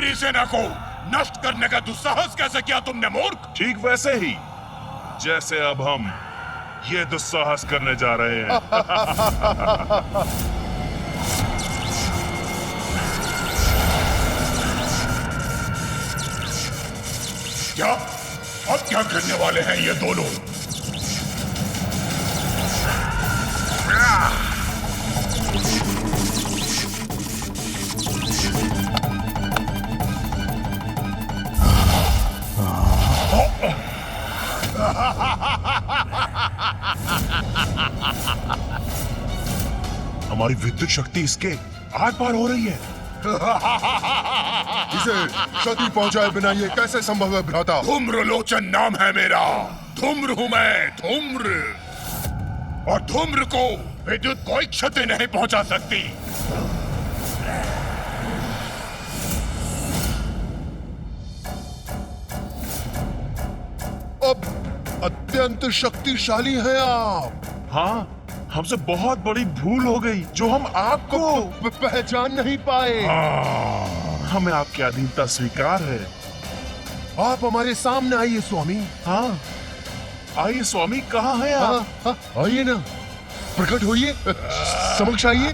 मेरी सेना को नष्ट करने का दुस्साहस कैसे किया तुमने मूर्ख? ठीक वैसे ही जैसे अब हम ये दुस्साहस करने जा रहे हैं। क्या अब क्या करने वाले हैं ये दोनों? हमारी विद्युत शक्ति इसके आर पार हो रही है। इसे क्षति पहुंचाए बिना ये कैसे संभव है भ्राता? धूम्रलोचन नाम है मेरा। धूम्र हूं मैं, धूम्र। और धूम्र को विद्युत कोई क्षति नहीं पहुंचा सकती। अब अत्यंत शक्तिशाली हैं आप। हाँ, हमसे बहुत बड़ी भूल हो गई जो हम आपको पहचान नहीं पाए। हमें आपकी अधीनता स्वीकार है। आप हमारे सामने आइए स्वामी। हाँ, आइए स्वामी, कहाँ हैं आप? हाँ, आइए ना, प्रकट होइए, समक्ष आइए।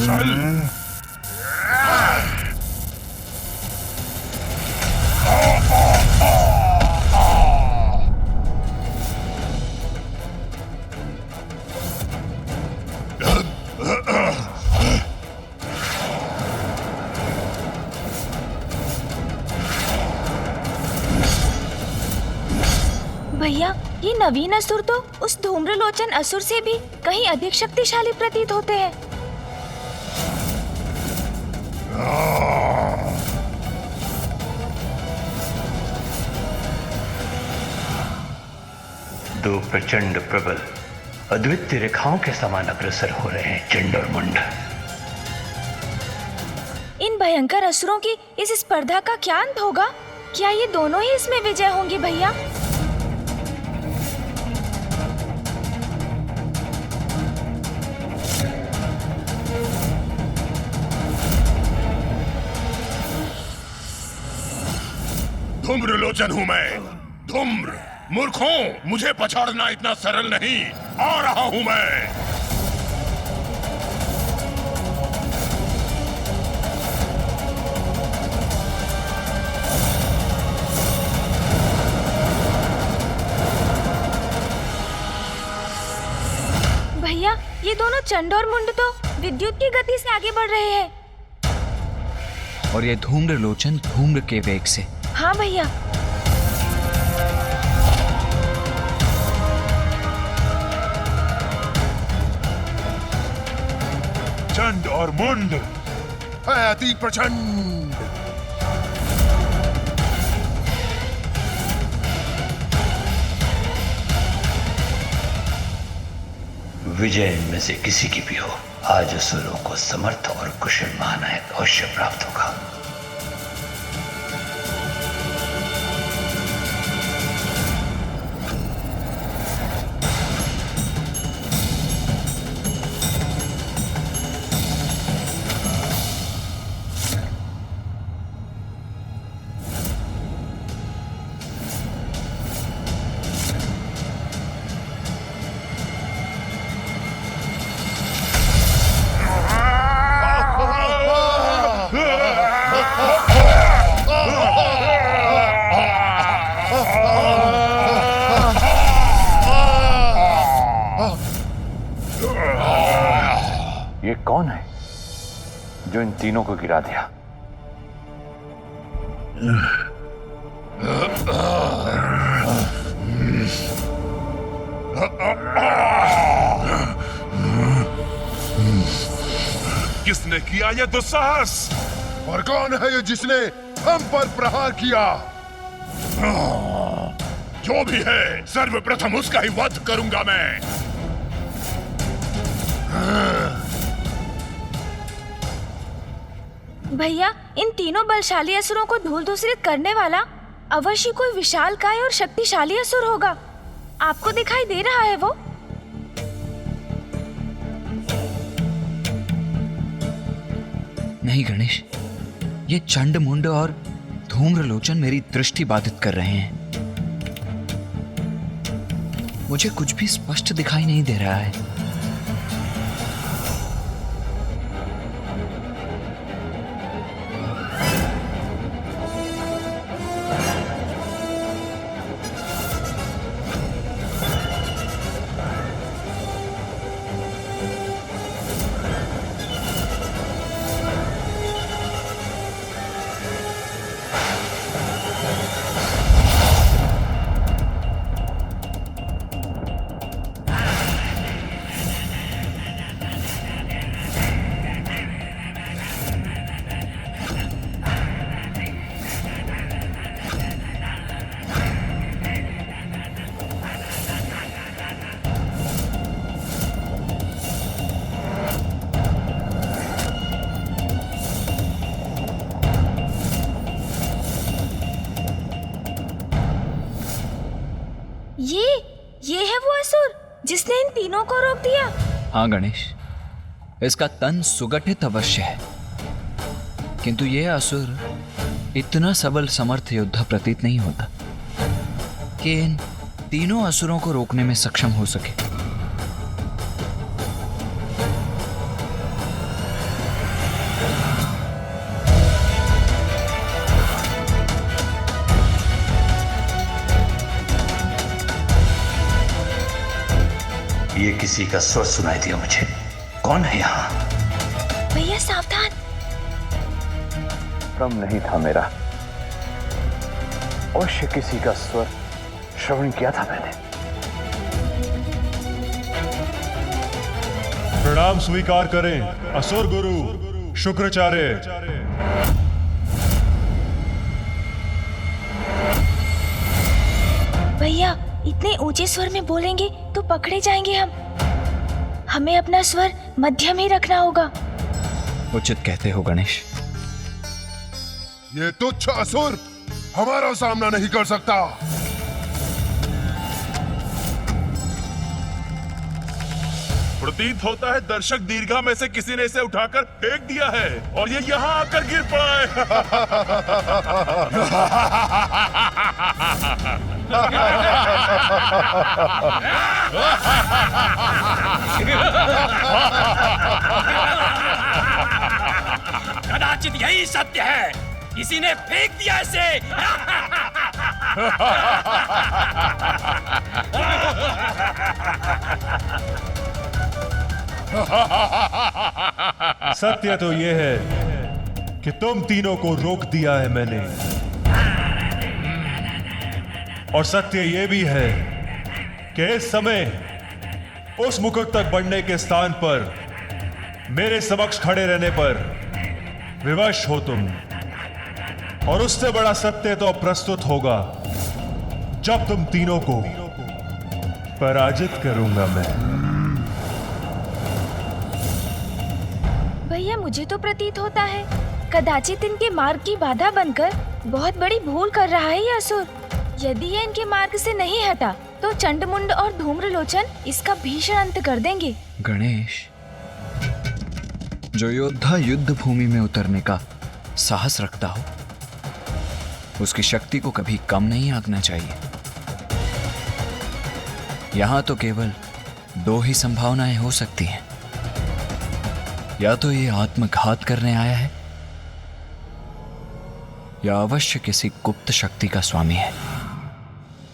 चल। भैया, ये नवीन असुर तो उस धूम्रलोचन असुर से भी कहीं अधिक शक्तिशाली प्रतीत होते हैं। दो प्रचंड प्रबल अद्वितीय रेखाओं के समान अग्रसर हो रहे हैं चंड और मुंड। इन भयंकर असुरों की इस स्पर्धा का क्या अंत होगा? क्या ये दोनों ही इसमें विजय होंगे भैया? धूम्रलोचन हूं मैं, धूम्र। मूर्खों, मुझे पछाड़ना इतना सरल नहीं। आ रहा हूं मैं। भैया, ये दोनों चंड और मुंड तो विद्युत की गति से आगे बढ़ रहे हैं। और ये धूम्रलोचन धूम्र के वेग से। हाँ भैया। चंड और मुंड है अति प्रचंड। विजय इनमें से किसी की भी हो, आज असुरों को समर्थ और कुशल महानायक अवश्य प्राप्त होगा। ये कौन है जो इन तीनों को गिरा दिया? किसने किया यह दुस्साहस? और कौन है ये जिसने हम पर प्रहार किया? जो भी है, सर्वप्रथम उसका ही वध करूंगा मैं। भैया, इन तीनों बलशाली असुरों को धूल धूसरित करने वाला अवश्य कोई विशालकाय और शक्तिशाली असुर होगा। आपको दिखाई दे रहा है वो? नहीं गणेश, ये चंड मुंड और धूम्रलोचन मेरी दृष्टि बाधित कर रहे हैं। मुझे कुछ भी स्पष्ट दिखाई नहीं दे रहा है। ये है वो असुर जिसने इन तीनों को रोक दिया। हाँ गणेश, इसका तन सुगठित अवश्य है, किंतु यह असुर इतना सबल समर्थ योद्धा प्रतीत नहीं होता कि इन तीनों असुरों को रोकने में सक्षम हो सके। ये किसी का स्वर सुनाई दिया मुझे। कौन है यहाँ? भैया सावधान। भ्रम नहीं था मेरा, अवश्य किसी का स्वर श्रवण किया था मैंने। प्रणाम स्वीकार करें असुर गुरु शुक्राचार्य। भैया इतने ऊंचे स्वर में बोलेंगे तो पकड़े जाएंगे हम। हमें अपना स्वर मध्यम ही रखना होगा। उचित कहते हो गणेश। ये तुच्छ असुर हमारा सामना नहीं कर सकता। प्रतीत होता है दर्शक दीर्घा में से किसी ने इसे उठाकर फेंक दिया है और ये यहाँ आकर गिर पड़ा कदाचित यही सत्य है, किसी ने फेंक दिया इसे। सत्य तो यह है कि तुम तीनों को रोक दिया है मैंने, और सत्य यह भी है कि इस समय उस मुकुट तक बढ़ने के स्थान पर मेरे समक्ष खड़े रहने पर विवश हो तुम। और उससे बड़ा सत्य तो प्रस्तुत होगा जब तुम तीनों को पराजित करूंगा मैं। भैया मुझे तो प्रतीत होता है कदाचित इनके मार्ग की बाधा बनकर बहुत बड़ी भूल कर रहा है ये असुर। यदि ये इनके मार्ग से नहीं हटा तो चंडमुंड और धूम्रलोचन इसका भीषण अंत कर देंगे। गणेश, जो योद्धा युद्ध भूमि में उतरने का साहस रखता हो उसकी शक्ति को कभी कम नहीं आंकना चाहिए। यहां तो केवल दो ही संभावनाएं हो सकती हैं, या तो ये आत्मघात करने आया है या अवश्य किसी गुप्त शक्ति का स्वामी है।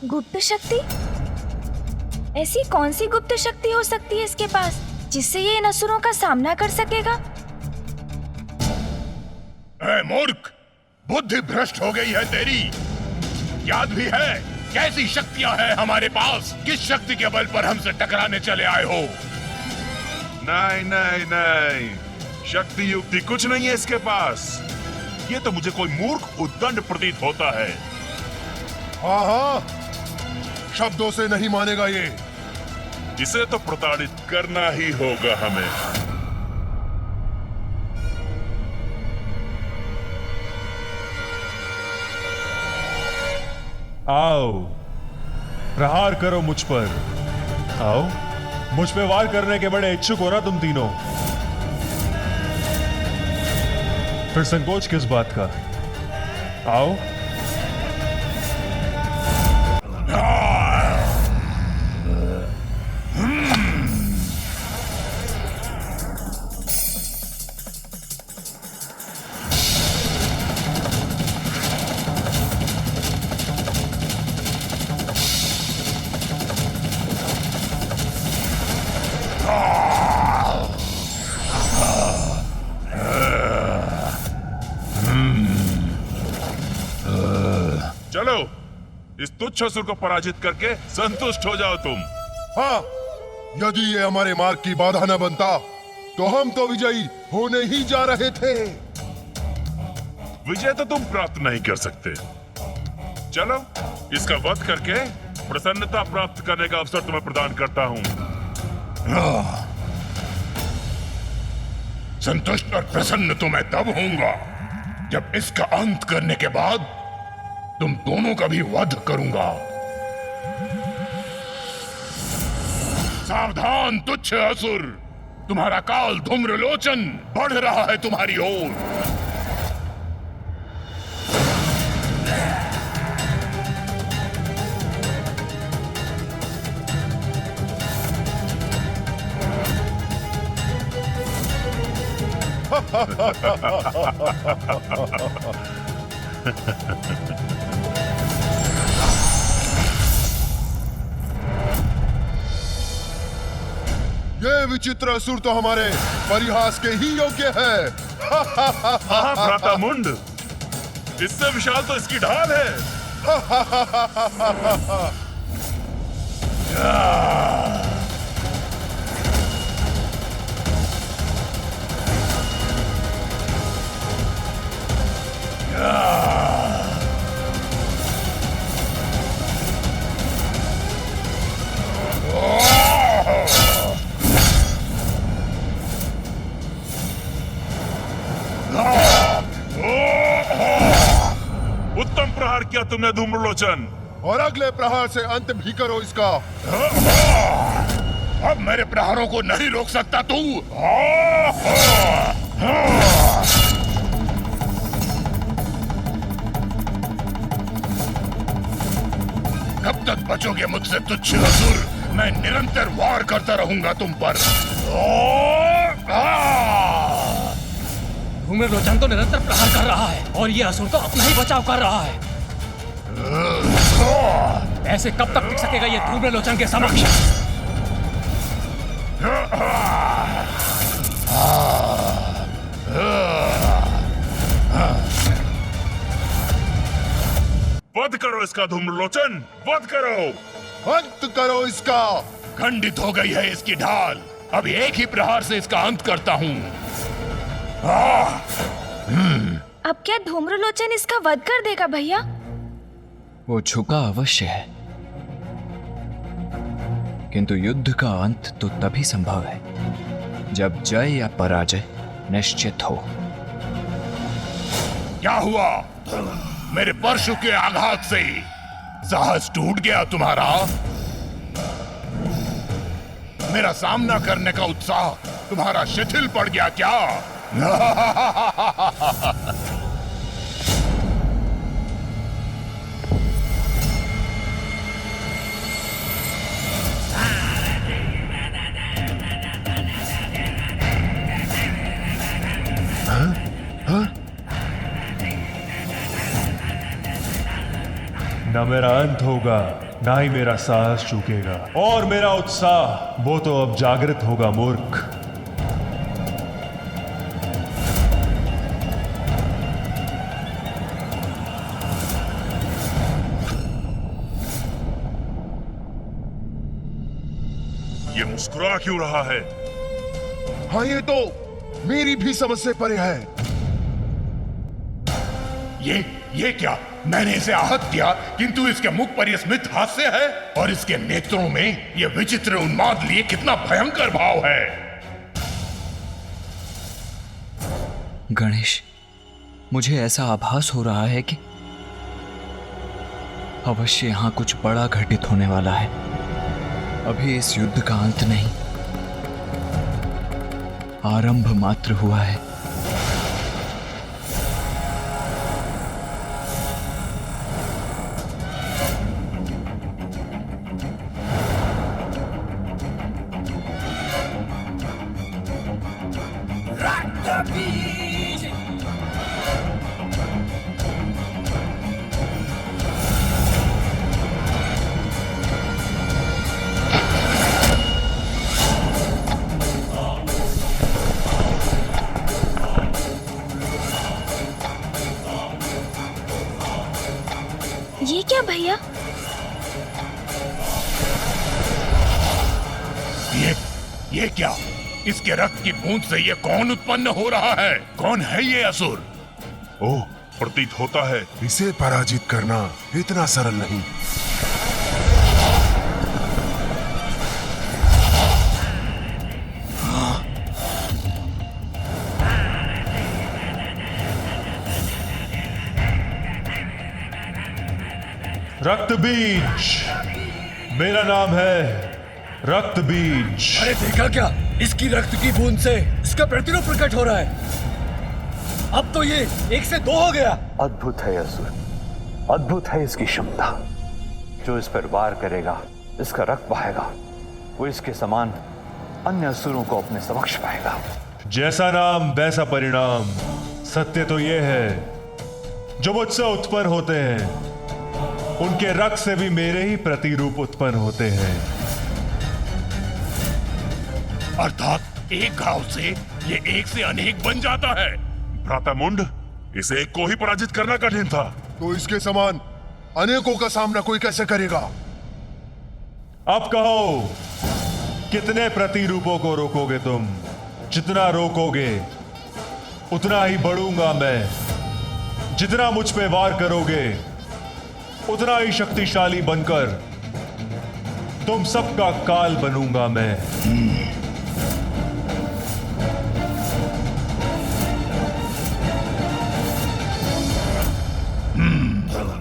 गुप्त शक्ति? ऐसी कौन सी गुप्त शक्ति हो सकती है इसके पास जिससे ये इन असुरों का सामना कर सकेगा? ए मूर्ख, बुद्धि भ्रष्ट हो गई है तेरी। याद भी है कैसी शक्तियां हैं हमारे पास? किस शक्ति के बल पर हमसे टकराने चले आए हो? नहीं नहीं नहीं, शक्ति युक्ति कुछ नहीं है इसके पास। ये तो मुझे कोई मूर्ख उद्दंड प्रतीत होता है। हाँ हाँ, शब्दों से नहीं मानेगा ये। इसे तो प्रताड़ित करना ही होगा हमें। आओ, प्रहार करो मुझ पर। आओ, मुझ पे वार करने के बड़े इच्छुक हो ना तुम तीनों। फिर संकोच किस बात का? आओ। चलो, इस तुच्छ असुर को पराजित करके संतुष्ट हो जाओ तुम। हाँ, यदि ये हमारे मार्ग की बाधा न बनता तो हम तो विजयी होने ही जा रहे थे। विजय तो तुम प्राप्त नहीं कर सकते। चलो, इसका वध करके प्रसन्नता प्राप्त करने का अवसर तुम्हें प्रदान करता हूं। संतुष्ट और प्रसन्न तो मैं तब होऊंगा जब इसका अंत करने के बाद तुम दोनों का भी वध करूंगा। सावधान तुच्छ असुर, तुम्हारा काल धूम्रलोचन बढ़ रहा है तुम्हारी ओर। ये विचित्र असुर तो हमारे परिहास के ही योग्य है। हाँ भ्राता मुंड, इससे विशाल तो इसकी ढाल है। उत्तम प्रहार किया तुमने धूम्रलोचन। और अगले प्रहार से अंत भी करो इसका। अब मेरे प्रहारों को नहीं रोक सकता तू। कब तक बचोगे मुझसे तुच्छ असुर? मैं निरंतर वार करता रहूंगा तुम पर। धूम्रलोचन तो निरंतर प्रहार कर रहा है और ये असुर तो अपना ही बचाव कर रहा है। ऐसे कब तक टिक सकेगा ये धूम्रलोचन के समक्ष? वध करो इसका धूम्रलोचन, वध करो। अंत करो इसका। खंडित हो गई है इसकी ढाल। अब एक ही प्रहार से इसका अंत करता हूँ। अब क्या धूम्रलोचन इसका वध कर देगा भैया? वो झुका अवश्य है, किंतु युद्ध का अंत तो तभी संभव है जब जय या पराजय निश्चित हो। क्या हुआ? मेरे परशु के आघात से साहस टूट गया तुम्हारा? मेरा सामना करने का उत्साह तुम्हारा शिथिल पड़ गया क्या? न मेरा अंत होगा, ना ही मेरा साहस चूकेगा, और मेरा उत्साह वो तो अब जागृत होगा मूर्ख। ये मुस्कुरा क्यों रहा है? हाँ, ये तो मेरी भी समझ से परे है। ये क्या? मैंने इसे आहत किया, किंतु इसके मुख पर यह स्मित हास्य है और इसके नेत्रों में यह विचित्र उन्माद लिए कितना भयंकर भाव है। गणेश, मुझे ऐसा आभास हो रहा है कि अवश्य यहाँ कुछ बड़ा घटित होने वाला है। अभी इस युद्ध का अंत नहीं, आरंभ मात्र हुआ है। ये क्या भैया? ये क्या? इसके रक्त की बूंद से ये कौन उत्पन्न हो रहा है? कौन है ये असुर? ओह, प्रतीत होता है इसे पराजित करना इतना सरल नहीं। रक्त बीज, मेरा नाम है रक्त बीज। अरे देखा क्या? इसकी रक्त की बूंद से इसका प्रतिरूप प्रकट हो रहा है। अब तो ये 1 से 2 हो गया। अद्भुत है असुर, अद्भुत है इसकी क्षमता। जो इस पर वार करेगा, इसका रक्त बहेगा, वो इसके समान अन्य असुरों को अपने समक्ष पाएगा। जैसा नाम वैसा परिणाम। सत्य तो ये है, जो मुझसे उत्पन्न होते हैं उनके रक्त से भी मेरे ही प्रतिरूप उत्पन्न होते हैं। अर्थात एक घाव से ये एक से अनेक बन जाता है। भ्राता मुंड, इसे एक को ही पराजित करना कठिन था, तो इसके समान अनेकों का सामना कोई कैसे करेगा? अब कहो, कितने प्रतिरूपों को रोकोगे तुम? जितना रोकोगे उतना ही बढ़ूंगा मैं। जितना मुझ पे वार करोगे उतना ही शक्तिशाली बनकर तुम सबका काल बनूंगा मैं।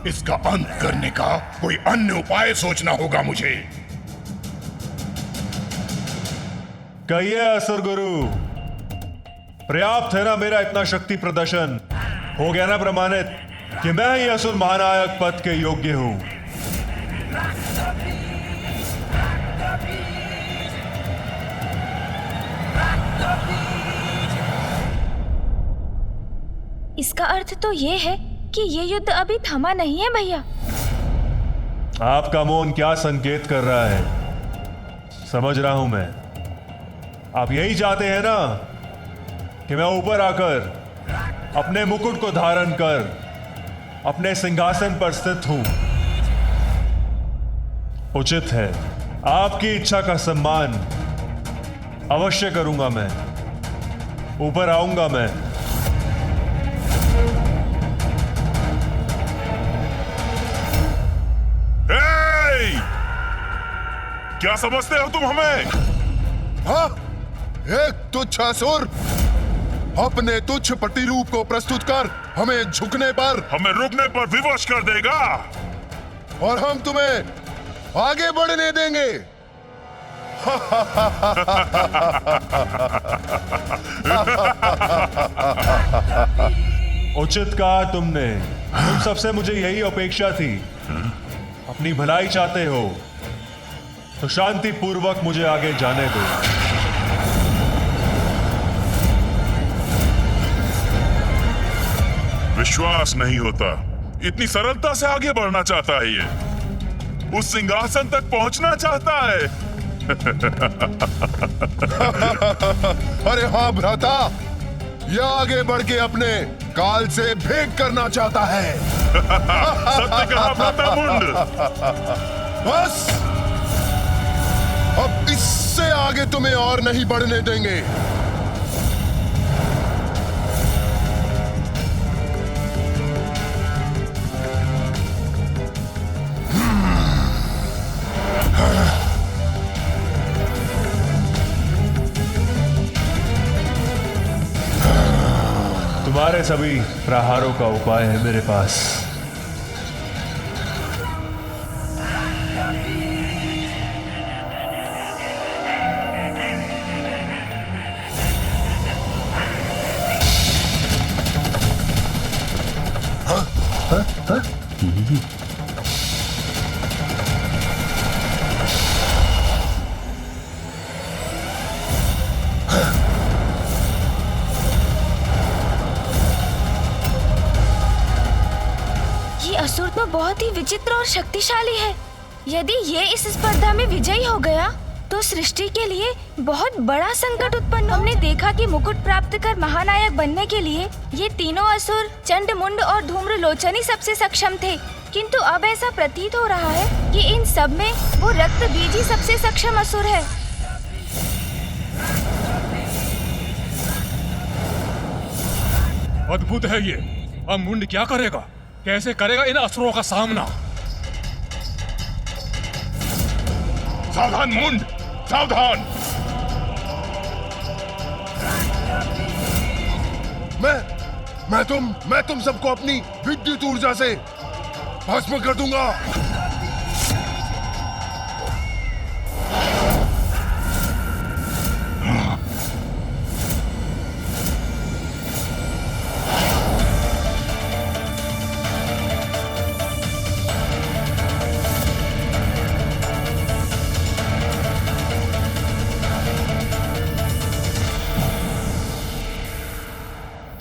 इसका अंत करने का कोई अन्य उपाय सोचना होगा मुझे। कहिए असुर गुरु, पर्याप्त है ना मेरा इतना शक्ति प्रदर्शन? हो गया ना प्रमाणित कि मैं ही असुर महानायक पद के योग्य हूं? इसका अर्थ तो ये है कि ये युद्ध अभी थमा नहीं है भैया। आपका मौन क्या संकेत कर रहा है? समझ रहा हूं मैं। आप यही चाहते हैं ना कि मैं ऊपर आकर अपने मुकुट को धारण कर अपने सिंहासन पर स्थित हूं। उचित है, आपकी इच्छा का सम्मान अवश्य करूंगा मैं। ऊपर आऊंगा मैं। क्या समझते हो तुम हमें? हाँ, एक तुच्छ असुर अपने तुच्छ प्रतिरूप को प्रस्तुत कर हमें झुकने पर, हमें रुकने पर विवश कर देगा, और हम तुम्हें आगे बढ़ने देंगे। उचित कहा तुमने। तुम सबसे मुझे यही अपेक्षा थी। अपनी भलाई चाहते हो तो शांति पूर्वक मुझे आगे जाने दो। विश्वास नहीं होता, इतनी सरलता से आगे बढ़ना चाहता है ये। उस सिंहासन तक पहुंचना चाहता है। अरे हाँ भ्राता, यह आगे बढ़ के अपने काल से भेंट करना चाहता है। सत्य कहा भ्राता मुंड। बस अब इससे आगे तुम्हें और नहीं बढ़ने देंगे। तुम्हारे सभी प्रहारों का उपाय है मेरे पास। ये असुर तो बहुत ही विचित्र और शक्तिशाली है। यदि ये इस स्पर्धा में विजयी हो गया तो सृष्टि के लिए बहुत बड़ा संकट उत्पन्न। हमने देखा कि मुकुट प्राप्त कर महानायक बनने के लिए ये तीनों असुर चंड, मुंड और धूम्रलोचन ही सबसे सक्षम थे, किंतु अब ऐसा प्रतीत हो रहा है कि इन सब में वो रक्त बीज ही सबसे सक्षम असुर है। अद्भुत है ये। अब मुंड क्या करेगा? कैसे करेगा इन असुरों का सामना? सावधान मुंड, सावधान। मैं तुम सबको अपनी विद्युत ऊर्जा से भस्म कर दूंगा।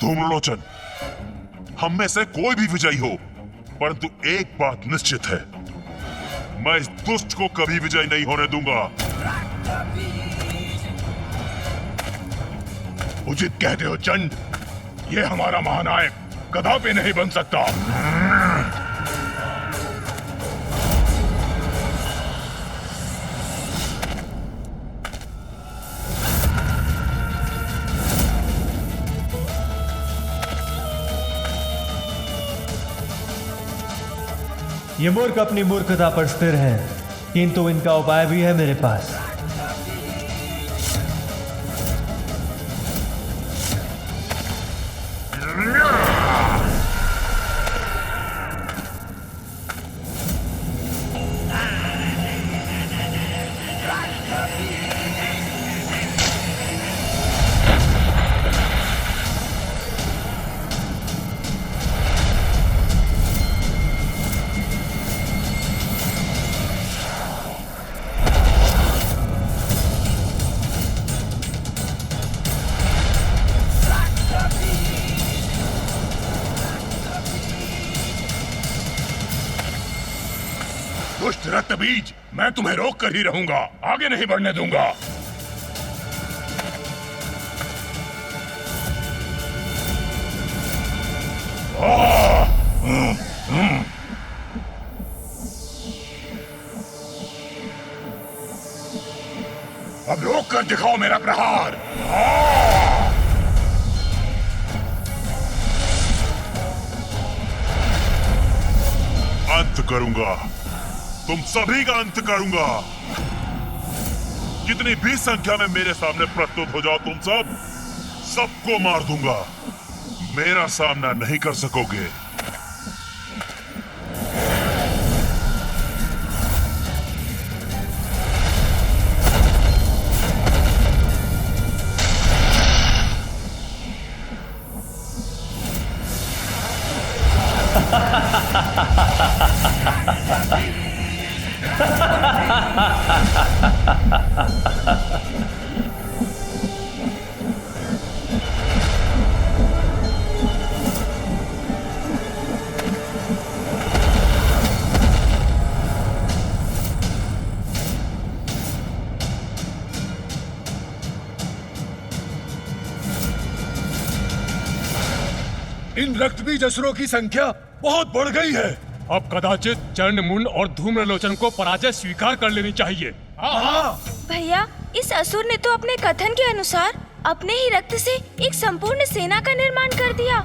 धूम्रलोचन, हम में से कोई भी विजयी हो, परंतु एक बात निश्चित है, मैं इस दुष्ट को कभी विजयी नहीं होने दूंगा। उचित कहते हो चंड, ये हमारा महानायक कदापि नहीं बन सकता। ये मूर्ख अपनी मूर्खता पर स्थिर हैं, किंतु इनका उपाय भी है मेरे पास। दुष्ट रक्त बीज, मैं तुम्हें रोक कर ही रहूंगा, आगे नहीं बढ़ने दूंगा। अब रोक कर दिखाओ मेरा प्रहार। अंत करूंगा, तुम सभी का अंत करूंगा। कितनी भी संख्या में मेरे सामने प्रस्तुत हो जाओ, तुम सबको मार दूंगा। मेरा सामना नहीं कर सकोगे। इन रक्तबीज असुरों की संख्या बहुत बढ़ गई है। अब कदाचित चंड, मुंड और धूम्रलोचन को पराजय स्वीकार कर लेनी चाहिए। भैया, इस असुर ने तो अपने कथन के अनुसार अपने ही रक्त से एक संपूर्ण सेना का निर्माण कर दिया।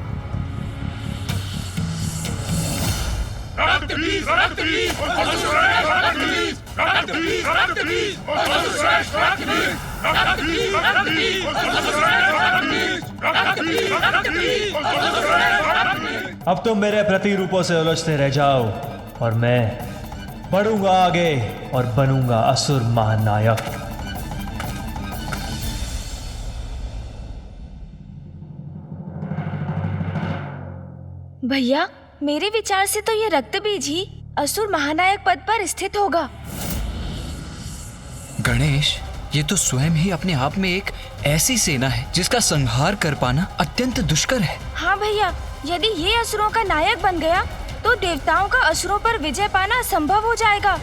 अब तुम मेरे प्रतिरूपों से उलझते रह जाओ और मैं बढ़ूंगा आगे और बनूंगा असुर महानायक। भैया, मेरे विचार से तो ये रक्तबीज ही असुर महानायक पद पर स्थित होगा। गणेश, ये तो स्वयं ही अपने आप में एक ऐसी सेना है जिसका संहार कर पाना अत्यंत दुष्कर है। हाँ भैया, यदि ये असुरों का नायक बन गया तो देवताओं का असुरों पर विजय पाना असंभव हो जाएगा।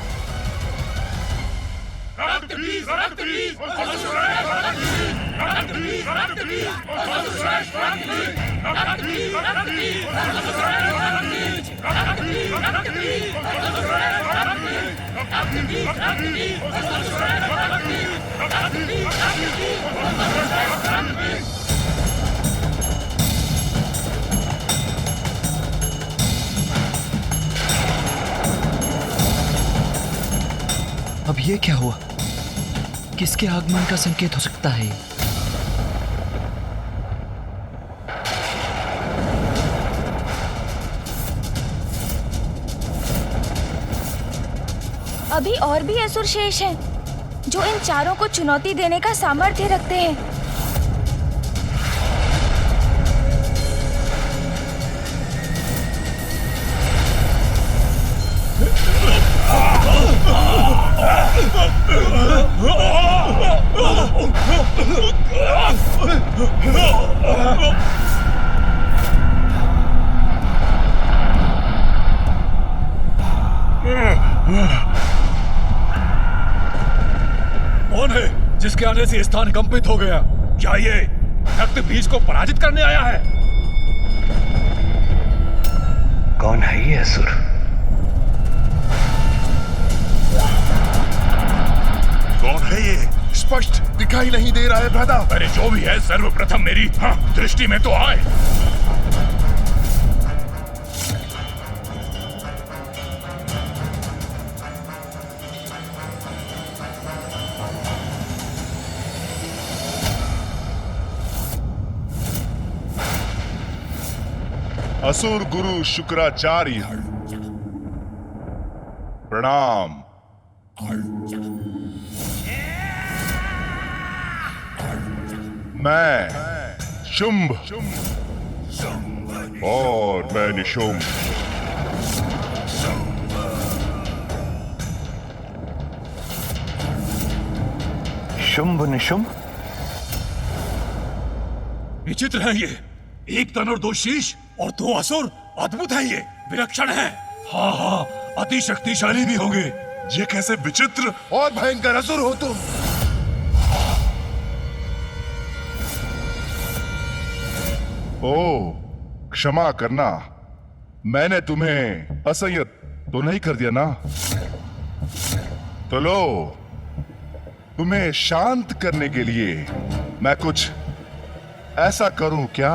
अब ये क्या हुआ? किसके आगमन का संकेत हो सकता है? अभी और भी असुर शेष हैं, जो इन चारों को चुनौती देने का सामर्थ्य रखते हैं। कौन है जिसके आने से स्थान कंपित हो गया? क्या ये रक्त बीज को पराजित करने आया है? कौन है ये असुर? कौन है ये? स्पष्ट दिखाई नहीं दे रहा है भ्राता। अरे जो भी है, सर्वप्रथम मेरी दृष्टि में तो आए। असुर गुरु शुक्राचार्य, प्रणाम। मैं शुंभ और मैं निशुंभ। शुंभ निशुंभ? विचित्र है ये, एक तन और दो शीश और दो असुर। अद्भुत है ये, विलक्षण है। हाँ हाँ, अति शक्तिशाली भी होंगे। ये कैसे विचित्र और भयंकर असुर हो तुम। ओ, क्षमा करना, मैंने तुम्हें असह्यत तो नहीं कर दिया ना? तो लो, तुम्हें शांत करने के लिए मैं कुछ ऐसा करूं क्या?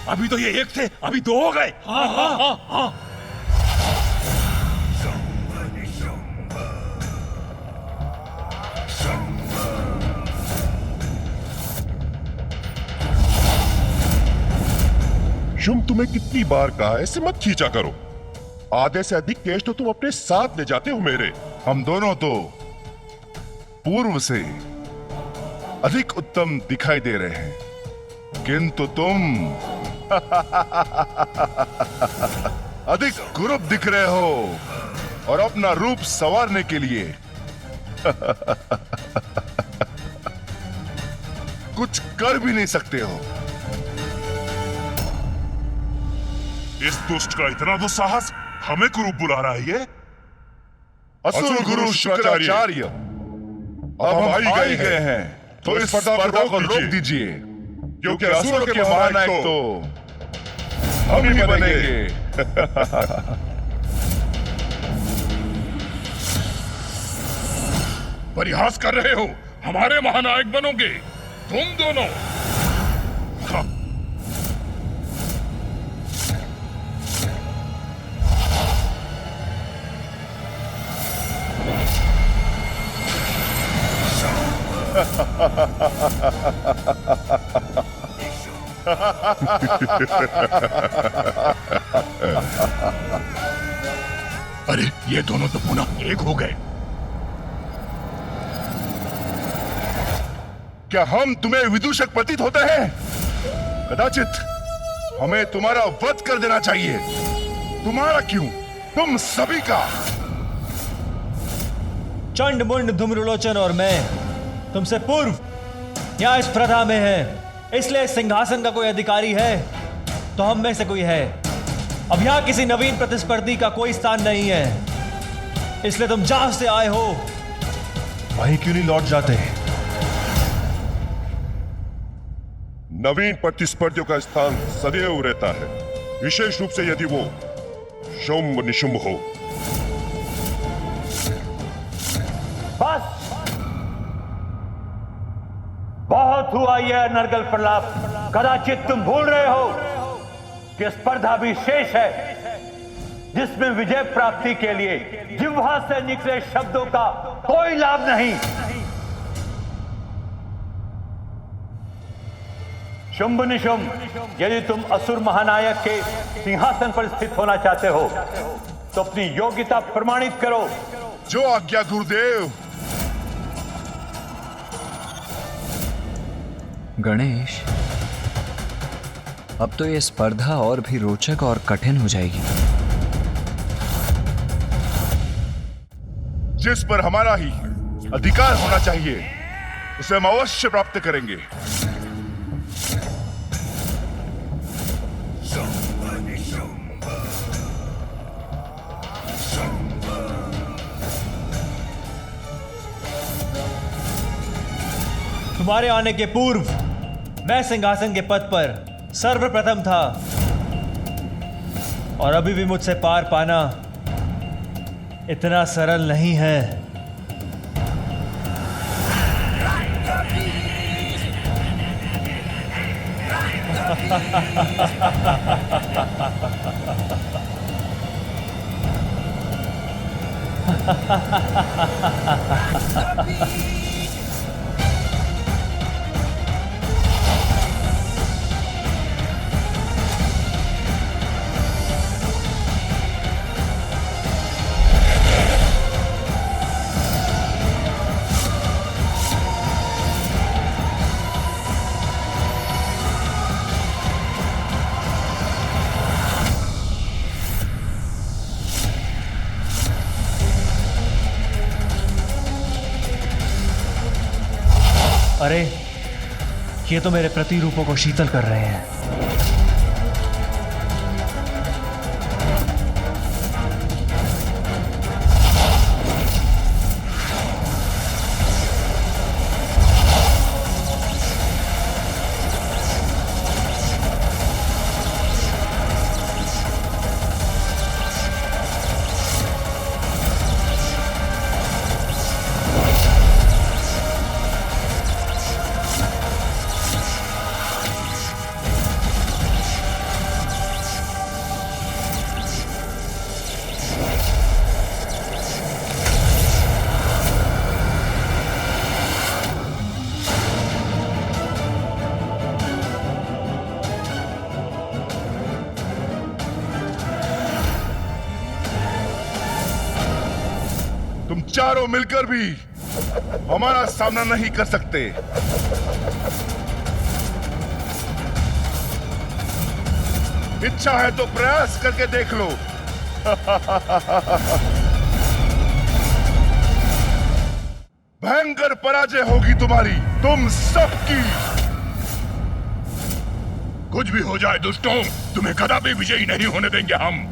अभी तो ये एक थे, अभी दो हो गए। हाँ हाँ हाँ हाँ। शुंभ, तुम्हें कितनी बार कहा है इसे मत खींचा करो। आधे से अधिक केश तो तुम अपने साथ ले जाते हो मेरे। हम दोनों तो पूर्व से अधिक उत्तम दिखाई दे रहे हैं, किंतु तुम अधिक कुरूप दिख रहे हो और अपना रूप संवारने के लिए कुछ कर भी नहीं सकते हो। इस दुष्ट का इतना दुस्साहस, हमें कुरूप बुला रहा है ये? असुर गुरु शुक्राचार्य, अब हम आ ही गए हैं, तो इस स्पर्धा को रोक दीजिए, क्योंकि असुरों के महानायक तो हम ही बनेंगे। परिहास कर रहे हो? हमारे महानायक बनोगे तुम दोनों? Ha अरे ये दोनों तो पुनः एक हो गए। क्या हम तुम्हें विदूषक प्रतीत होते हैं? कदाचित हमें तुम्हारा वध कर देना चाहिए। तुम्हारा क्यों, तुम सभी का। चंड मुंड धूम्रलोचन और मैं तुमसे पूर्व यहाँ इस प्रथा में है, इसलिए इस सिंहासन का कोई अधिकारी है तो हम में से कोई है। अब यहाँ किसी नवीन प्रतिस्पर्धी का कोई स्थान नहीं है, इसलिए तुम जहां से आए हो वहीं क्यों नहीं लौट जाते? नवीन प्रतिस्पर्धियों का स्थान सदैव रहता है, विशेष रूप से यदि वो शुंभ निशुंभ हो। बस बहुत हुआ यह नरगल प्रलाप। कदाचित तुम भूल रहे हो कि स्पर्धा भी शेष है, जिसमें विजय प्राप्ति के लिए जिह्वा से निकले शब्दों का कोई लाभ नहीं। शुंभ निशुंभ, यदि तुम असुर महानायक के सिंहासन पर स्थित होना चाहते हो तो अपनी योग्यता प्रमाणित करो। जो आज्ञा गुरुदेव। गणेश, अब तो ये स्पर्धा और भी रोचक और कठिन हो जाएगी। जिस पर हमारा ही अधिकार होना चाहिए उसे हम अवश्य प्राप्त करेंगे। तुम्हारे आने के पूर्व मैं सिंहासन के पद पर सर्वप्रथम था और अभी भी मुझसे पार पाना इतना सरल नहीं है। अरे ये तो मेरे प्रतिरूपों को शीतल कर रहे हैं। तुम चारों मिलकर भी हमारा सामना नहीं कर सकते। इच्छा है तो प्रयास करके देख लो। भयंकर पराजय होगी तुम्हारी, तुम सबकी। कुछ भी हो जाए दुष्टों, तुम्हें कदापि विजयी नहीं होने देंगे हम।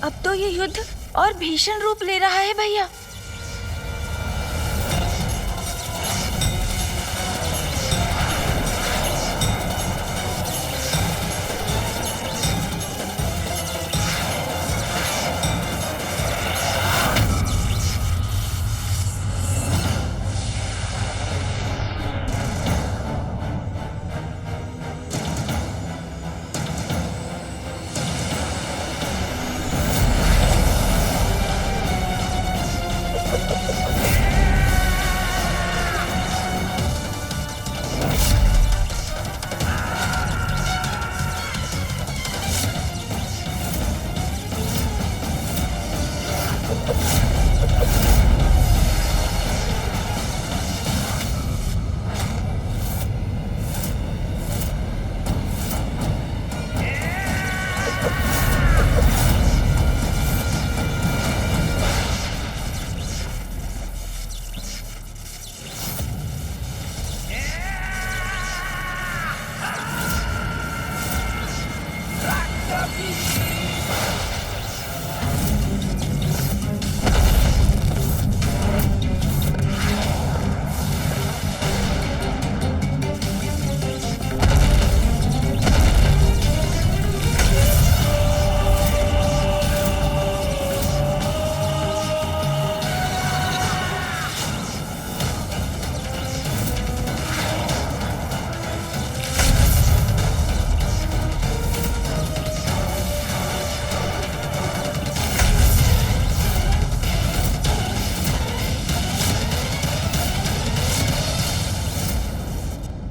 अब तो ये युद्ध और भीषण रूप ले रहा है भैया।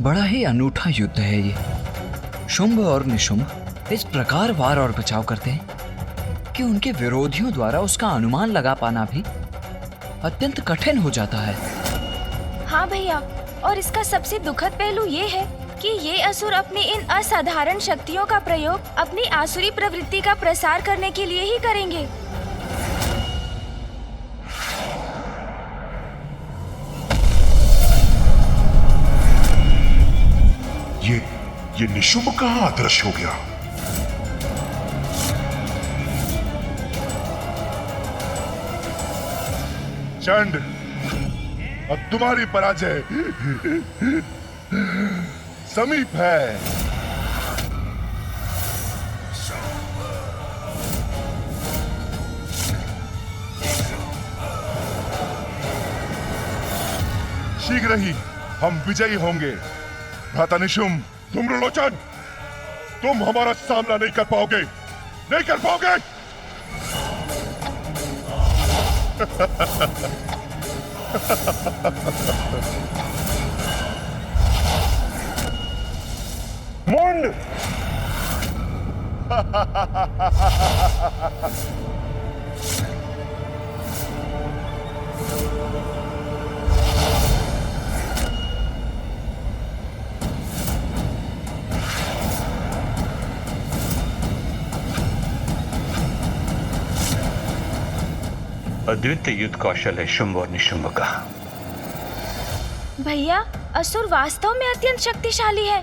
बड़ा ही अनूठा युद्ध है ये। शुंभ और निशुंभ इस प्रकार वार और बचाव करते हैं कि उनके विरोधियों द्वारा उसका अनुमान लगा पाना भी अत्यंत कठिन हो जाता है। हाँ भैया, और इसका सबसे दुखद पहलू ये है कि ये असुर अपनी इन असाधारण शक्तियों का प्रयोग अपनी आसुरी प्रवृत्ति का प्रसार करने के लिए ही करेंगे। ये निशुंभ कहाँ अदृश्य हो गया? चंड, अब तुम्हारी पराजय समीप है। शीघ्र ही हम विजयी होंगे। भ्राता निशुंभ, धूम्रलोचन, तुम हमारा सामना नहीं कर पाओगे, नहीं कर पाओगे। मुंड! अद्वितीय युद्ध कौशल है शुंभ और निशुंभ का। भैया, असुर वास्तव में अत्यंत शक्तिशाली है,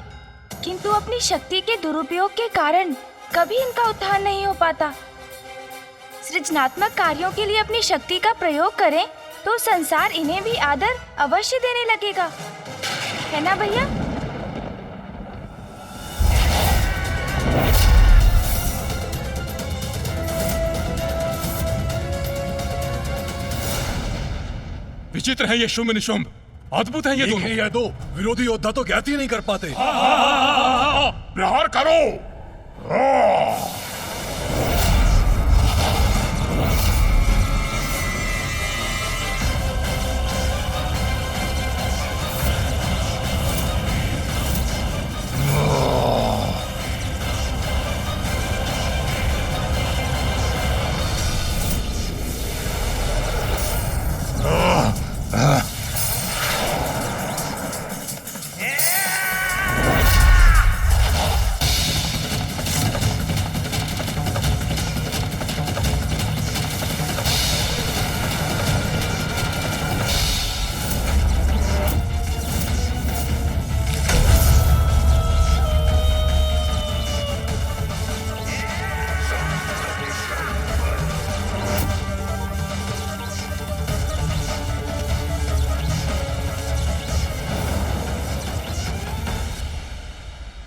किंतु अपनी शक्ति के दुरुपयोग के कारण कभी इनका उत्थान नहीं हो पाता। सृजनात्मक कार्यों के लिए अपनी शक्ति का प्रयोग करें तो संसार इन्हें भी आदर अवश्य देने लगेगा, है ना भैया? विचित्र है ये शुंभ निशुंभ, अद्भुत है ये दोनों। ये दो विरोधी योद्धा तो ज्ञात ही नहीं कर पाते। प्रहार करो।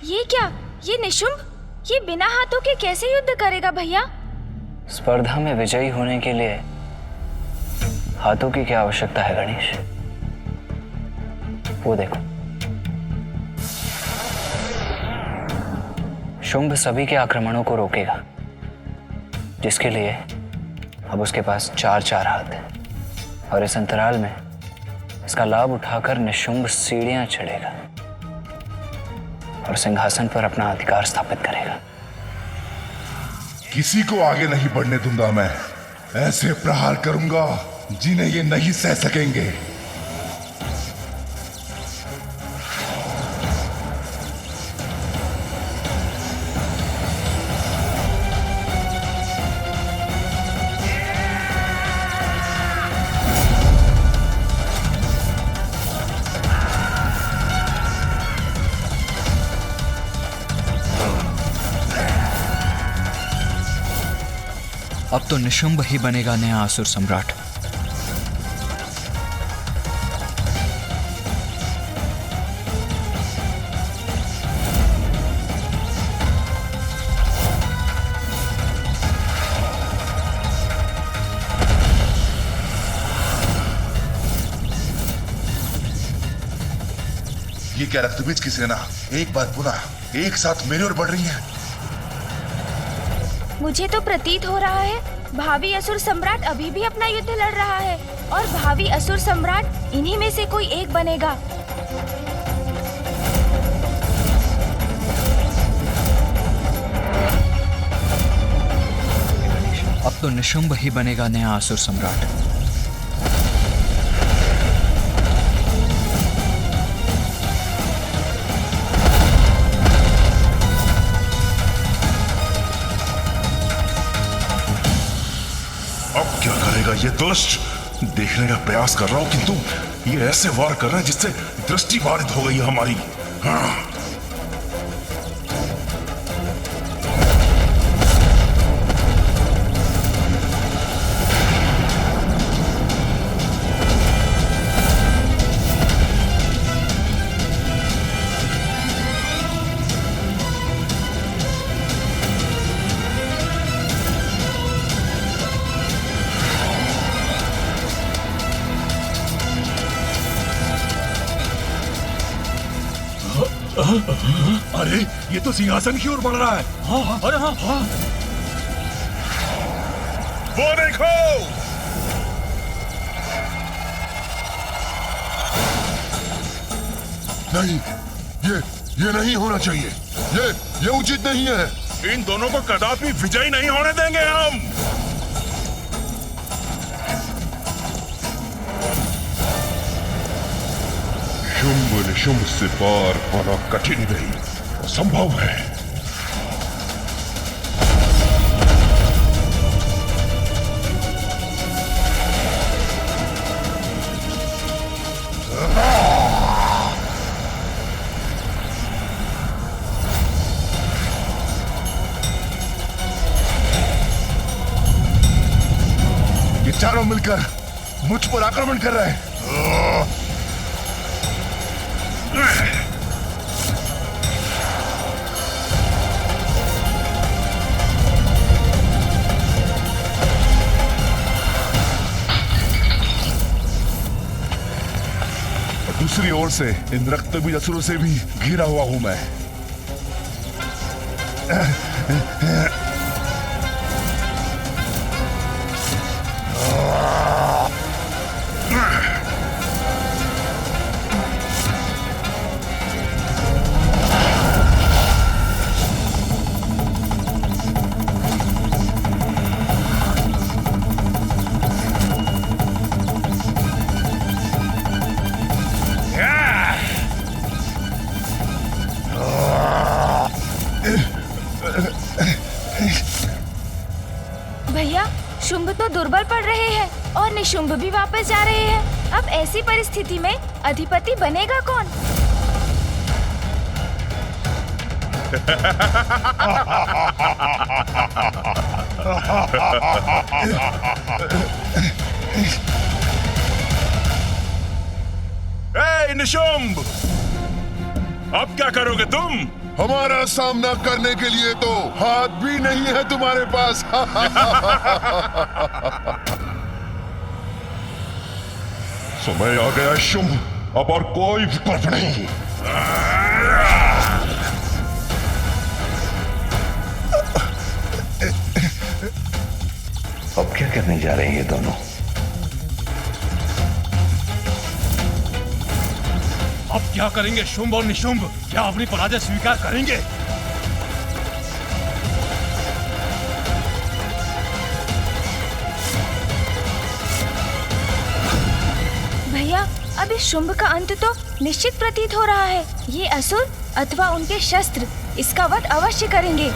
ये क्या? ये निशुंभ, ये बिना हाथों के कैसे युद्ध करेगा भैया? स्पर्धा में विजयी होने के लिए हाथों की क्या आवश्यकता है गणेश? वो देखो, शुंभ सभी के आक्रमणों को रोकेगा, जिसके लिए अब उसके पास 4-4 हाथ है, और इस अंतराल में इसका लाभ उठाकर निशुंभ सीढ़ियां चढ़ेगा और सिंहासन पर अपना अधिकार स्थापित करेगा। किसी को आगे नहीं बढ़ने दूंगा मैं। ऐसे प्रहार करूंगा जिन्हें ये नहीं सह सकेंगे। अब तो निशुंभ ही बनेगा नया असुर सम्राट। ये क्या रक्तबीज की सेना एक बार पुनः एक साथ मेरी ओर बढ़ रही है। मुझे तो प्रतीत हो रहा है भावी असुर सम्राट अभी भी अपना युद्ध लड़ रहा है, और भावी असुर सम्राट इन्हीं में से कोई एक बनेगा। अब तो निशुंभ ही बनेगा नया असुर सम्राट। अब क्या करेगा ये दुष्ट? देखने का प्रयास कर रहा हूं, किंतु ये ऐसे वार कर रहा है जिससे दृष्टि बाधित हो गई है हमारी। हाँ। अरे ये तो सिंहासन की ओर बढ़ रहा है। हाँ, अरे हाँ। वो देखो, नहीं, ये नहीं होना चाहिए। ये उचित नहीं है। इन दोनों को कदापि विजयी नहीं होने देंगे हम। शुंभ निशुंभ से पार पाना कठिन नहीं, असंभव है। ये चारों मिलकर मुझ पर आक्रमण कर रहे हैं। दूसरी ओर से इन रक्तबीज असुरों से भी घिरा हुआ हूं मैं। भैया, शुंभ तो दुर्बल पड़ रहे हैं और निशुंभ भी वापस जा रहे हैं। अब ऐसी परिस्थिति में अधिपति बनेगा कौन? ए निशुंभ, अब क्या करोगे तुम? हमारा सामना करने के लिए तो हाथ भी नहीं है तुम्हारे पास। समय आ गया शुंभ, अब और कोई विकल्प नहीं। अब क्या करने जा रहे हैं ये दोनों? अब क्या करेंगे शुंभ और निशुंभ? क्या अपनी पराजय स्वीकार करेंगे? भैया, अब इस शुंभ का अंत तो निश्चित प्रतीत हो रहा है। ये असुर अथवा उनके शस्त्र इसका वध अवश्य करेंगे।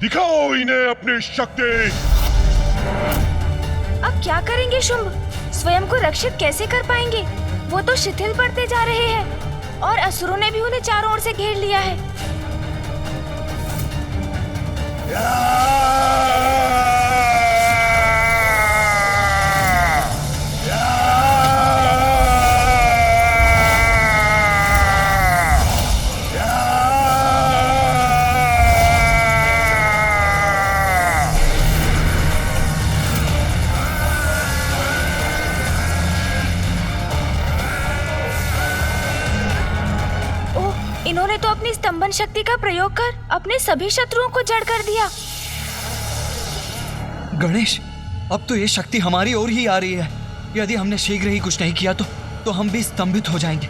दिखाओ इन्हें अपनी शक्ति। अब क्या करेंगे शुंभ? स्वयं को रक्षित कैसे कर पाएंगे? वो तो शिथिल पड़ते जा रहे हैं और असुरों ने भी उन्हें चारों ओर से घेर लिया है। स्तंभन शक्ति का प्रयोग कर अपने सभी शत्रुओं को जड़ कर दिया। गणेश, अब तो ये शक्ति हमारी ओर ही आ रही है। यदि हमने शीघ्र ही कुछ नहीं किया तो हम भी स्तंभित हो जाएंगे।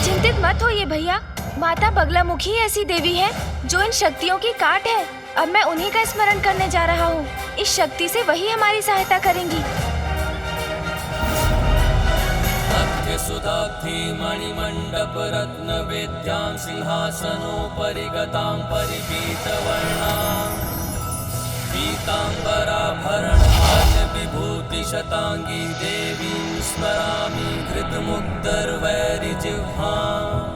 चिंतित मत होइए भैया, माता बगलामुखी ऐसी देवी है जो इन शक्तियों की काट है। अब मैं उन्हीं का स्मरण करने जा रहा हूँ। इस शक्ति से वही हमारी सहायता करेंगी। सुधाब्धि मणिमण्डप रत्न वेद्यां सिंहासनोपरि गतां परिपीतवर्णां पीताम्बराभरणमाल्य विभूति शतांगी देवीं स्मरामि घृतमुग्धर्वैरिजिह्वाम्।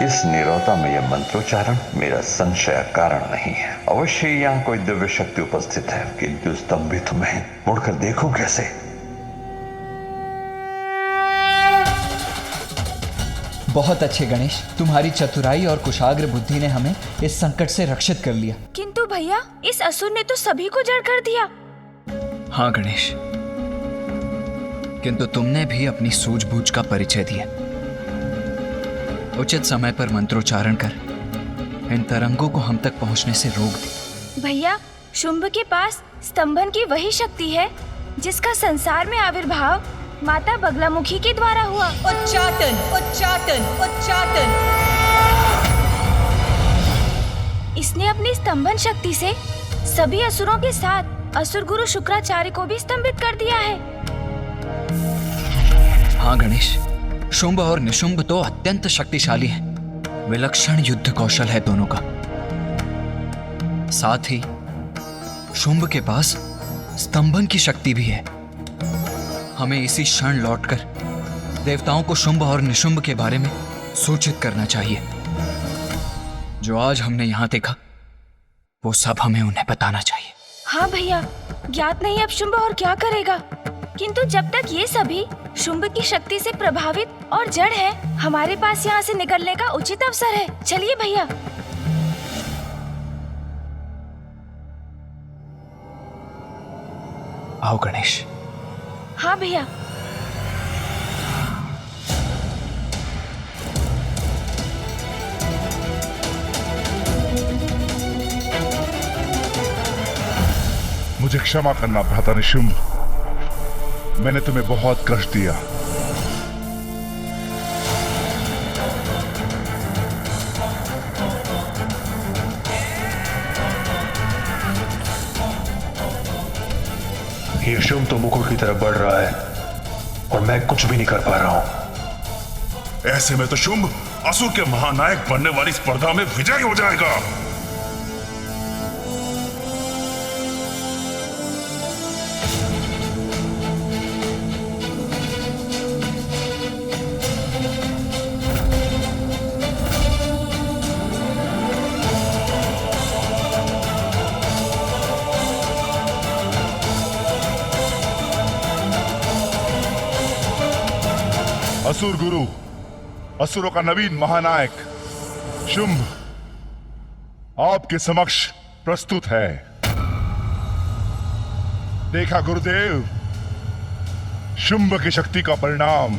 इस नीरवता में यह मंत्रोच्चारण मेरा संशय कारण नहीं है। अवश्य यहाँ कोई दिव्य शक्ति उपस्थित है, किंतु स्तंभित में मुड़कर देखूं कैसे? बहुत अच्छे गणेश, तुम्हारी चतुराई और कुशाग्र बुद्धि ने हमें इस संकट से रक्षित कर लिया। किंतु भैया, इस असुर ने तो सभी को जड़ कर दिया। हाँ गणेश, किंतु तुमने भी अपनी सूझबूझ का परिचय दिया। उचित समय पर मंत्रोच्चारण कर इन तरंगों को हम तक पहुंचने से रोक दे। भैया, शुंभ के पास स्तंभन की वही शक्ति है जिसका संसार में आविर्भाव माता बगलामुखी के द्वारा हुआ। उच्चाटन, उच्चाटन, उच्चाटन। इसने अपनी स्तंभन शक्ति से सभी असुरों के साथ असुर गुरु शुक्राचार्य को भी स्तंभित कर दिया है। हाँ गणेश, शुंभ और निशुंभ तो अत्यंत शक्तिशाली हैं। विलक्षण युद्ध कौशल है दोनों का। साथ ही शुंभ के पास स्तंभन की शक्ति भी है। हमें इसी क्षण लौटकर देवताओं को शुंभ और निशुंभ के बारे में सूचित करना चाहिए। जो आज हमने यहाँ देखा वो सब हमें उन्हें बताना चाहिए। हाँ भैया, ज्ञात नहीं अब शुंभ और क्या करेगा, किंतु जब तक ये सभी शुंभ की शक्ति से प्रभावित और जड़ है, हमारे पास यहाँ से निकलने का उचित अवसर है। चलिए भैया। आओ गणेश। हाँ भैया। मुझे क्षमा करना भ्राता निशुंभ, मैंने तुम्हें बहुत कष्ट दिया। ये शुंभ तो मुकुट की तरफ बढ़ रहा है और मैं कुछ भी नहीं कर पा रहा हूं। ऐसे में तो शुंभ असुर के महानायक बनने वाली स्पर्धा में विजयी हो जाएगा। असुर गुरु, असुरों का नवीन महानायक शुंभ आपके समक्ष प्रस्तुत है। देखा गुरुदेव, शुंभ की शक्ति का परिणाम।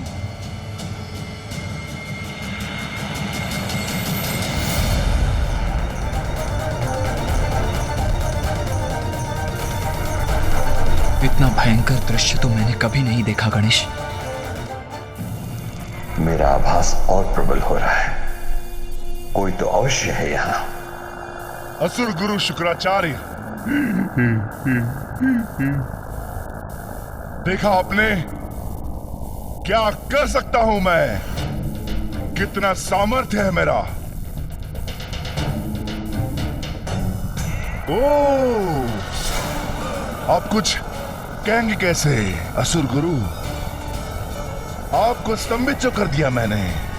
इतना भयंकर दृश्य तो मैंने कभी नहीं देखा गणेश। मेरा आभास और प्रबल हो रहा है। कोई तो अवश्य है यहाँ। असुर गुरु शुक्राचार्य, देखा आपने, क्या कर सकता हूं मैं, कितना सामर्थ्य है मेरा। ओह, आप कुछ कहेंगे कैसे असुर गुरु? आपको स्तंभित जो कर दिया मैंने।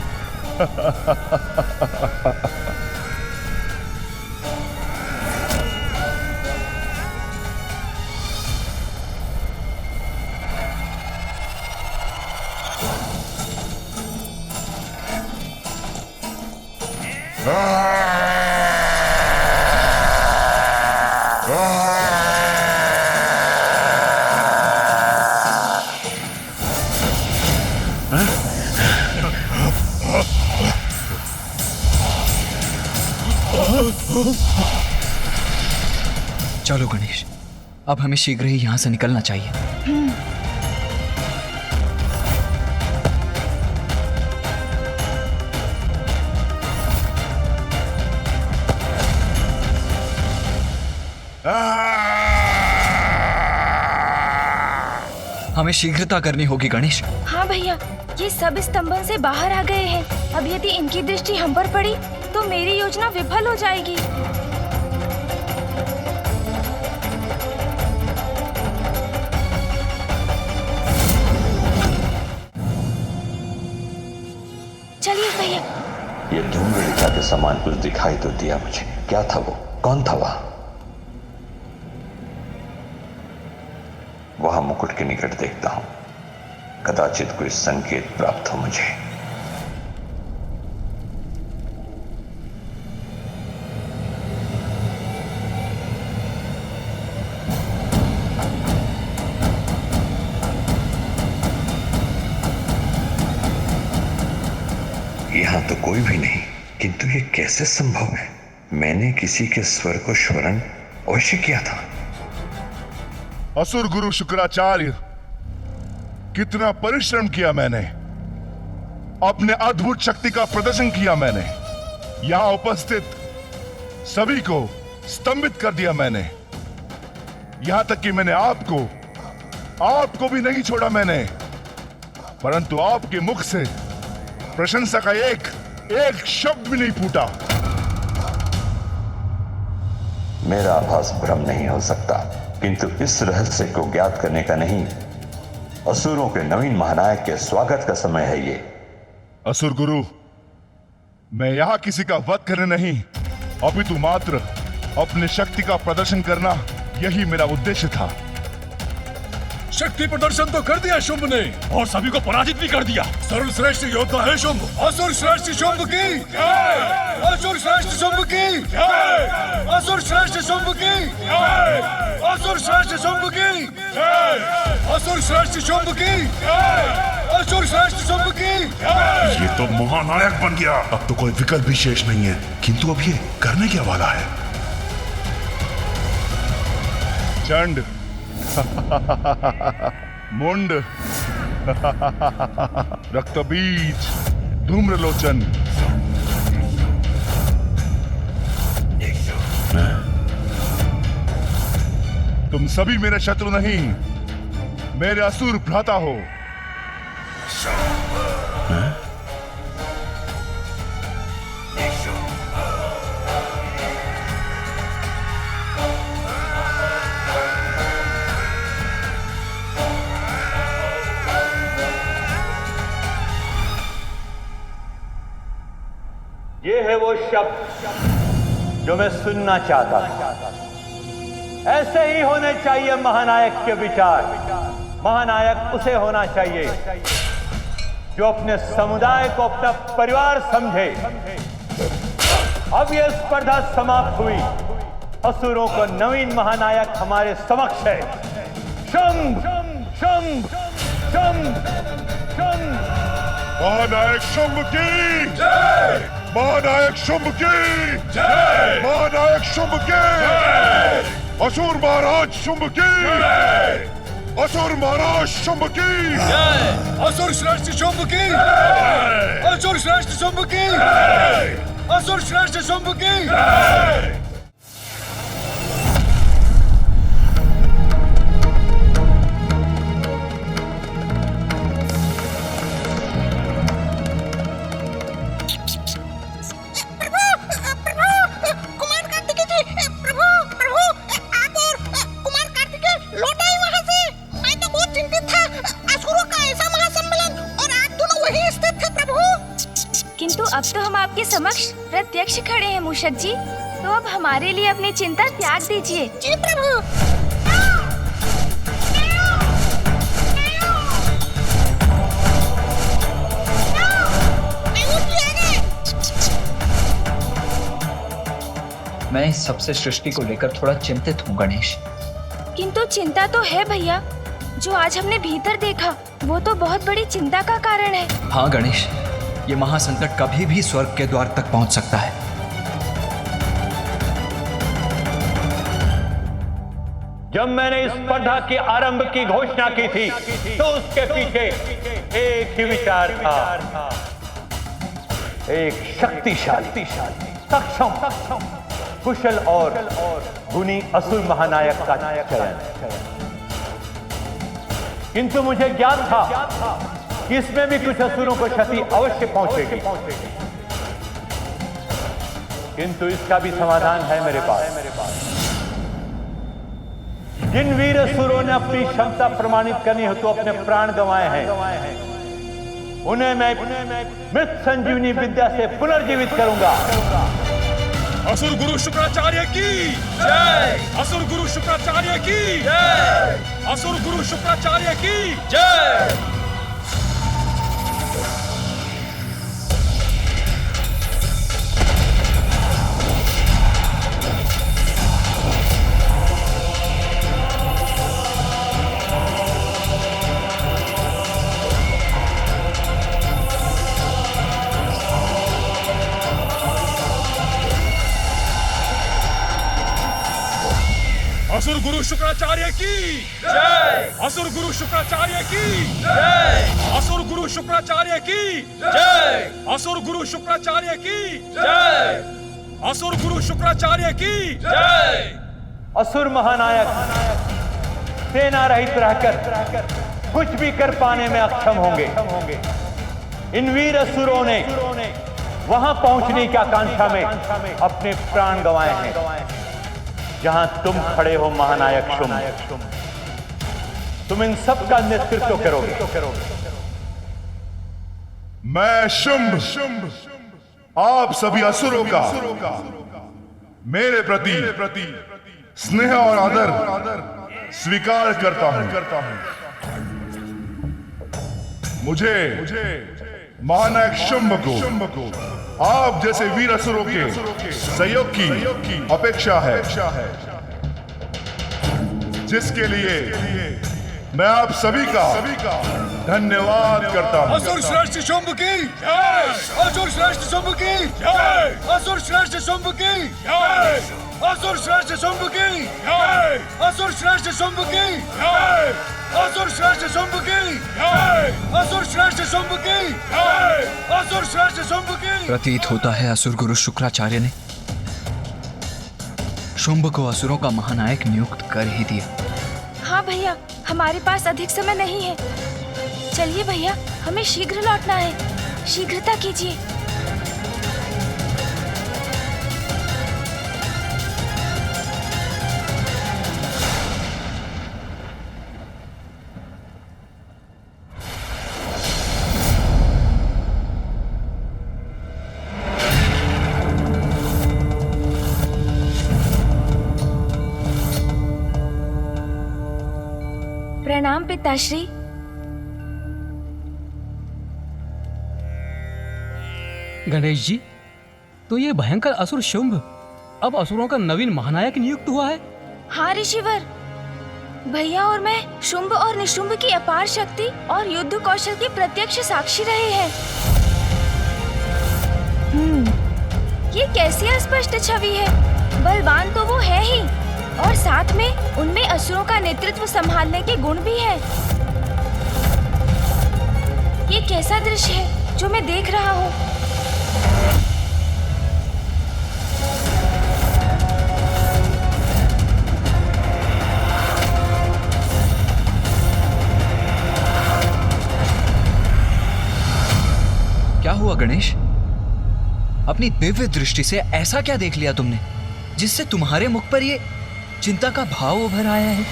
चलो गणेश, अब हमें शीघ्र ही यहां से निकलना चाहिए। हमें शीघ्रता करनी होगी गणेश। हाँ भैया, ये सब स्तंभन से बाहर आ गए हैं। अब यदि इनकी दृष्टि हम पर पड़ी तो मेरी योजना विफल हो जाएगी। चलिए भैया। ये धूम्रलिका के समान कुछ दिखाई तो दिया मुझे। क्या था वो? कौन था वह? वहां मुकुट के निकट देखता हूं, कदाचित कोई संकेत प्राप्त हो मुझे। यहां तो कोई भी नहीं, किंतु ये कैसे संभव है? मैंने किसी के स्वर को श्रवण अवश्य किया था। असुर गुरु शुक्राचार्य, कितना परिश्रम किया मैंने, अपने अद्भुत शक्ति का प्रदर्शन किया मैंने, यहां उपस्थित सभी को स्तंभित कर दिया मैंने, यहां तक कि मैंने आपको भी नहीं छोड़ा मैंने, परंतु आपके मुख से प्रशंसा का एक शब्द भी नहीं फूटा। मेरा आभास भ्रम नहीं हो सकता, किंतु इस रहस्य को ज्ञात करने का नहीं, असुरों के नवीन महानायक के स्वागत का समय है ये। असुर गुरु, मैं यहां किसी का वध करने नहीं, अपितु मात्र अपने शक्ति का प्रदर्शन करना, यही मेरा उद्देश्य था। शक्ति प्रदर्शन तो कर दिया शुंभ ने, और सभी को पराजित भी कर दिया। सर्वश्रेष्ठ योद्धा है शुंभ। असुर श्रेष्ठ शुंभ की जय! असुर श्रेष्ठ शुंभ की जय! असुर श्रेष्ठ शुंभ की जय! असुर श्रेष्ठ शुंभ की जय! असुर श्रेष्ठ शुंभ की जय! असुर श्रेष्ठ शुंभ की जय! ये तो महानायक बन गया। अब तो कोई विकल्प भी शेष नहीं है, किंतु अब ये करने क्या वाला है? चंड, मुंड, रक्तबीज, धूम्रलोचन, तुम सभी मेरे शत्रु नहीं, मेरे असुर भ्राता हो। ये है वो शब्द जो मैं सुनना चाहता था। ऐसे ही होने चाहिए महानायक के विचार। महानायक उसे होना चाहिए जो अपने समुदाय को अपना परिवार समझे। अब यह स्पर्धा समाप्त हुई। असुरों को नवीन महानायक हमारे समक्ष है। शंभ, शंभ, शंभ, शंभ। महानायक शुंभ की जय! महानायक शुंभ की जय! महानायक शुंभ की जय! असुर महाराज शुंभ की जय! असुर महाराज शुंभ की जय! असुर श्रेष्ठ शुंभ की जय! असुर श्रेष्ठ शुंभ की जय! असुर श्रेष्ठ शुंभ की जय! अब तो हम आपके समक्ष प्रत्यक्ष खड़े हैं मूषक जी, तो अब हमारे लिए अपनी चिंता त्याग दीजिए। जी प्रभु। मैं इस सबसे सृष्टि को लेकर थोड़ा चिंतित हूँ गणेश। किंतु चिंता तो है भैया, जो आज हमने भीतर देखा वो तो बहुत बड़ी चिंता का कारण है। हाँ गणेश, ये महासंकट कभी भी स्वर्ग के द्वार तक पहुंच सकता है। जब मैंने इस स्पर्धा के आरंभ की घोषणा की थी तो उसके पीछे एक ही विचार था, एक शक्तिशाली, सक्षम, कुशल और गुणी असुर महानायक का चयन। किंतु मुझे ज्ञात था कि इसमें भी कुछ असुरों को क्षति अवश्य पहुंचेगी, किंतु इसका भी समाधान है मेरे पास। जिन वीर असुरों ने अपनी क्षमता प्रमाणित करनी हो तो अपने प्राण गंवाए हैं, उन्हें मैं मृत संजीवनी विद्या से पुनर्जीवित करूंगा। असुर गुरु शुक्राचार्य की जय! असुर गुरु शुक्राचार्य की जय! असुर गुरु शुक्राचार्य की जय! असुर गुरु शुक्राचार्य की जय! असुर गुरु शुक्राचार्य की जय! असुर गुरु शुक्राचार्य की जय! असुर गुरु शुक्राचार्य की जय! असुर गुरु शुक्राचार्य की जय! असुर महानायक सेना रहित रहकर कुछ भी कर पाने में अक्षम होंगे। इन वीर असुरों ने वहां पहुंचने की आकांक्षा में अपने प्राण गंवाए हैं जहां तुम खड़े हो महानायक शुंभ। तुम इन सब का नेतृत्व करोगे। मैं शुंभ आप सभी असुरों का मेरे प्रति स्नेह और आदर स्वीकार करता हूं। मुझे महानायक शुंभ को आप जैसे वीर असुरों के सहयोग की अपेक्षा है, जिसके लिए मैं आप सभी का धन्यवाद करता हूं। असुर श्रेष्ठ शुंभ की जय! असुर श्रेष्ठ शुंभ की जय! असुर श्रेष्ठ शुंभ की जय! असुर श्रेष्ठ शुंभ की जय! असुर श्रेष्ठ शुंभ की जय! असुर श्रेष्ठ शुंभ की जय! असुर श्रेष्ठ शुंभ की जय! असुर श्रेष्ठ शुंभ की। प्रतीत होता है असुर गुरु शुक्राचार्य ने शुंभ को असुरों का महानायक नियुक्त कर ही दिया। हाँ भैया, हमारे पास अधिक समय नहीं है। चलिए भैया, हमें शीघ्र लौटना है। शीघ्रता कीजिए। प्रणाम पिताश्री। गणेश जी, तो ये भयंकर असुर शुंभ अब असुरों का नवीन महानायक नियुक्त हुआ है। हाँ ऋषिवर, भैया और मैं शुंभ और निशुंभ की अपार शक्ति और युद्ध कौशल की प्रत्यक्ष साक्षी रहे हैं। ये कैसी अस्पष्ट छवि है। बलवान तो वो है ही, और साथ में उनमें असुरों का नेतृत्व संभालने के गुण भी है। ये कैसा दृश्य है जो मैं देख रहा हूँ। क्या हुआ गणेश? अपनी दिव्य दृष्टि से ऐसा क्या देख लिया तुमने जिससे तुम्हारे मुख पर ये चिंता का भाव उभर आया है?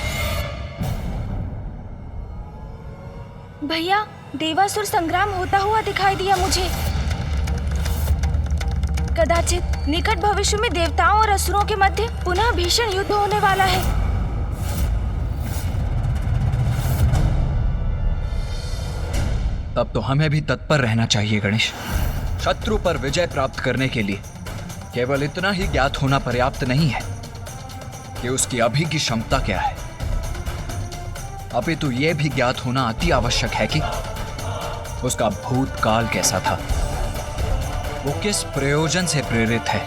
भैया, देवासुर संग्राम होता हुआ दिखाई दिया मुझे। कदाचित निकट भविष्य में देवताओं और असुरों के मध्य पुनः भीषण युद्ध होने वाला है। तब तो हमें भी तत्पर रहना चाहिए गणेश। शत्रु पर विजय प्राप्त करने के लिए केवल इतना ही ज्ञात होना पर्याप्त नहीं है कि उसकी अभी की क्षमता क्या है, अपितु यह भी ज्ञात होना अति आवश्यक है कि उसका भूतकाल कैसा था, वो किस प्रयोजन से प्रेरित है,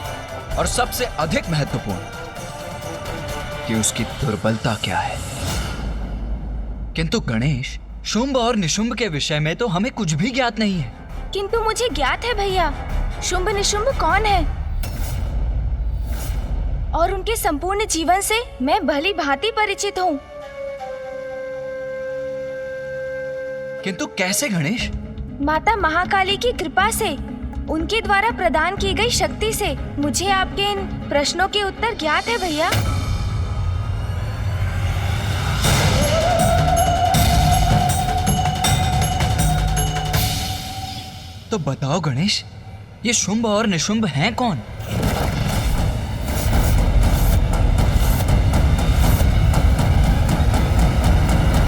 और सबसे अधिक महत्वपूर्ण कि उसकी दुर्बलता क्या है। किंतु गणेश, शुंभ और निशुंभ के विषय में तो हमें कुछ भी ज्ञात नहीं है। किंतु मुझे ज्ञात है भैया, शुंभ निशुंभ कौन है और उनके संपूर्ण जीवन से मैं भली भांति परिचित हूँ। किंतु कैसे गणेश? माता महाकाली की कृपा से, उनके द्वारा प्रदान की गई शक्ति से मुझे आपके इन प्रश्नों के उत्तर ज्ञात है भैया। तो बताओ गणेश, ये शुंभ और निशुंभ हैं कौन?